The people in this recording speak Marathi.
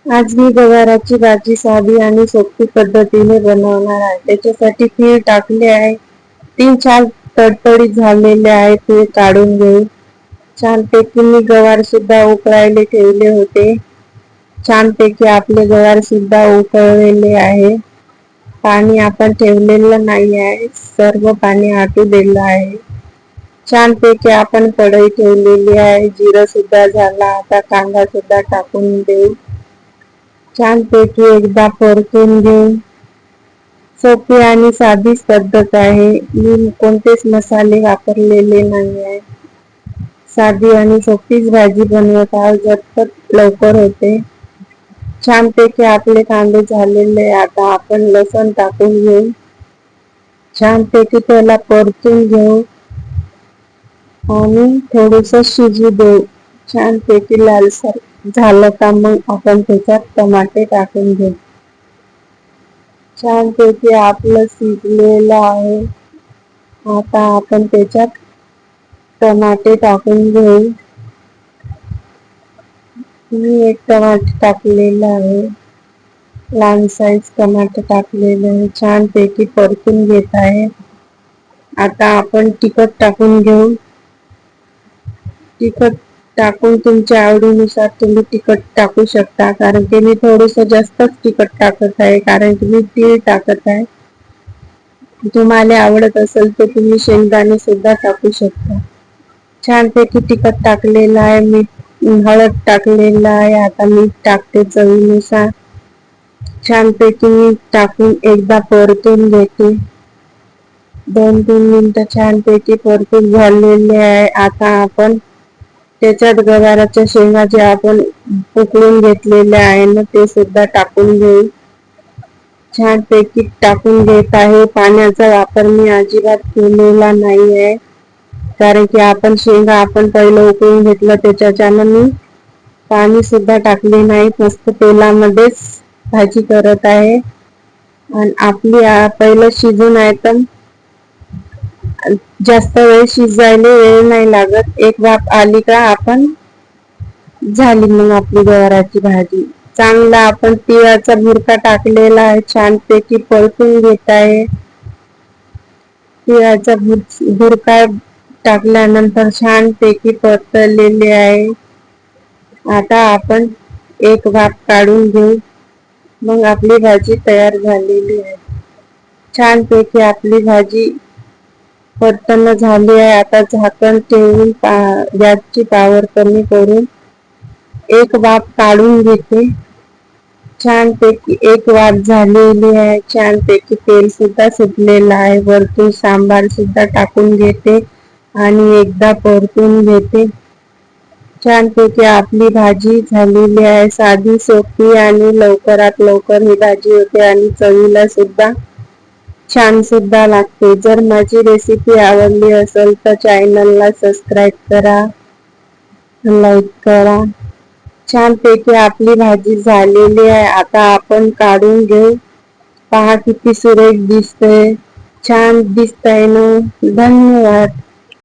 आज मी गवाराची भाजी साधी आणि सोपी पद्धतीने बनवणार आहे. त्याच्यासाठी तीळ टाकले आहे. 3-4 तडतडीत झालेले आहे तीळ काढून घेऊ. छानपैकी मी गवार सुद्धा उकळायला ठेवले होते. छानपैकी आपले गवार सुद्धा उकळलेले आहे. पाणी आपण ठेवलेलं नाही आहे. सर्व पाणी आटू दिलं आहे. छानपैकी आपण कढई ठेवलेली आहे. जिरं सुद्धा झाला. आता कांदा सुद्धा टाकून देऊ. छानपैकी एकदा परतून घेऊ. सोपी आणि साधीच पद्धत आहे. मी कोणतेच मसाले वापरलेले नाही आहे. साधी आणि सोपीच भाजी बनवत आहोत. झटपट लवकर होते. छानपैकी आपले कांदे झालेले. आता आपण लसूण टाकून घेऊ. छानपैकी त्याला परतून घेऊ आणि थोडस शिजू देऊ. छानपैकी लालसर झालं का मग आपण त्याच्यात टमाटे टाकून घेऊ. छानपैकी आपलं शिजलेलं आहे. आता आपण त्याच्यात टमाटे टाकून घेऊ. मी एक टमाटे टाकलेलं आहे. लहान साईज टमाटे टाकलेले आहे. छानपैकी परतून घेत आहे. आता आपण तिखट टाकून घेऊ. तिखट टाकून तुमच्या आवडीनुसार तुम्ही तिखट टाकू शकता. कारण की मी थोडस जास्तच तिखट टाकत आहे. कारण की मी तीळ टाकत आहे. तुम्हाला आवडत असेल तर तुम्ही शेंगदाणे सुद्धा टाकू शकता. छानपैकी तिखट टाकलेलं आहे. मीठ हळद टाकलेलं आहे. आता मीठ टाकते चवीनुसार. छानपैकी मीठ टाकून एकदा परतून घेते. 2-3 मिनिटं छानपैकी परतून झालेले आहे. आता आपण त्याच्यात गवाराच्या शेंगा जे आपण उकळून घेतलेले आहे ना ते सुद्धा टाकून घेऊ. छानपैकी टाकून घेत आहे. पाण्याचा वापर मी अजिबात केलेला नाही आहे. कारण की आपण शेंगा पहिलं उकळून घेतलं त्याच्यानं मी पाणी सुद्धा टाकले नाही. मस्त तेलामध्येच भाजी करत आहे. आणि आपली पहिलं शिजून आहे तर जास्त वेळ शिजायला वेळ नाही लागत. एक वाफ आली का आपण झाली मग आपली गवाराची भाजी. चांगला आपण तिळाचा बुरका टाकलेला आहे. छानपैकी परतून घेत आहे. तिळाचा बुरका टाकल्यानंतर छानपैकी परतलेले आहे. आता आपण एक वाफ काढून घेऊ. मग आपली भाजी तयार झालेली आहे. छानपैकी आपली भाजी परतन झाली आहे. आता झाकण ठेवून गॅसची पॉवर कमी करून एक वाफ काढून घेते. छानपैकी एक वाफ झालेली आहे. छानपैकी तेल सुद्धा सुटलेलं आहे. वरतून सांबार सुद्धा टाकून घेते आणि एकदा परतून घेते. छानपैकी आपली भाजी झालेली आहे. साधी सोपी आणि लवकरात लवकर ही भाजी होते आणि चवीला सुद्धा छान सुद्धा लागते. जर माझी रेसिपी आवडली असेल तर चॅनलला सबस्क्राईब करा, लाईक करा. छानपैकी आपली भाजी झालेली आहे. आता आपण काढून घेऊ. पहा किती सुरेख दिसते. छान दिसतंय ना. धन्यवाद.